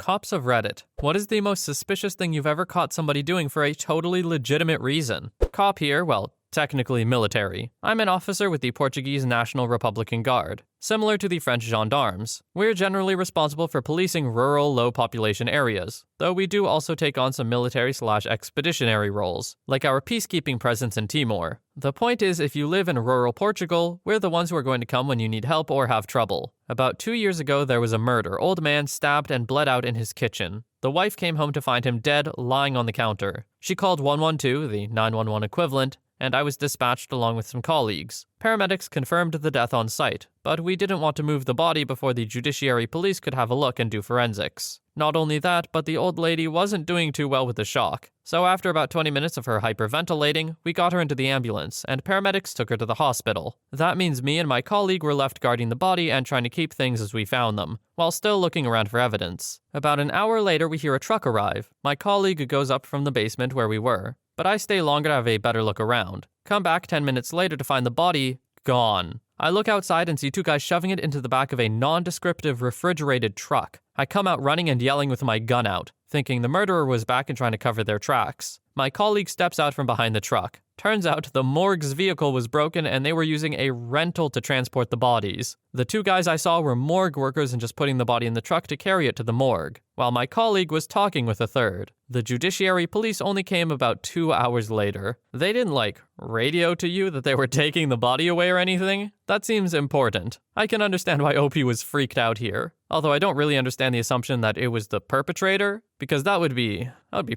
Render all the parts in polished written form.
Cops of Reddit. What is the most suspicious thing you've ever caught somebody doing for a totally legitimate reason? Cop here, well, technically military. I'm an officer with the Portuguese National Republican Guard. Similar to the French gendarmes, we're generally responsible for policing rural, low-population areas, though we do also take on some military/expeditionary roles, like our peacekeeping presence in Timor. The point is, if you live in rural Portugal, we're the ones who are going to come when you need help or have trouble. About 2 years ago, there was a murder. Old man stabbed and bled out in his kitchen. The wife came home to find him dead, lying on the counter. She called 112, the 911 equivalent, and I was dispatched along with some colleagues. Paramedics confirmed the death on site, but we didn't want to move the body before the judiciary police could have a look and do forensics. Not only that, but the old lady wasn't doing too well with the shock. So after about 20 minutes of her hyperventilating, we got her into the ambulance, and paramedics took her to the hospital. That means me and my colleague were left guarding the body and trying to keep things as we found them, while still looking around for evidence. About an hour later, we hear a truck arrive. My colleague goes up from the basement where we were, but I stay longer to have a better look around. Come back 10 minutes later to find the body gone. I look outside and see two guys shoving it into the back of a nondescriptive refrigerated truck. I come out running and yelling with my gun out, thinking the murderer was back and trying to cover their tracks. My colleague steps out from behind the truck. Turns out the morgue's vehicle was broken and they were using a rental to transport the bodies. The two guys I saw were morgue workers and just putting the body in the truck to carry it to the morgue, while my colleague was talking with a third. The judiciary police only came about 2 hours later. They didn't, radio to you that they were taking the body away or anything? That seems important. I can understand why OP was freaked out here, although I don't really understand the assumption that it was the perpetrator, because that would be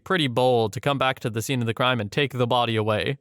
pretty bold to come back to the scene of the crime and take the body away.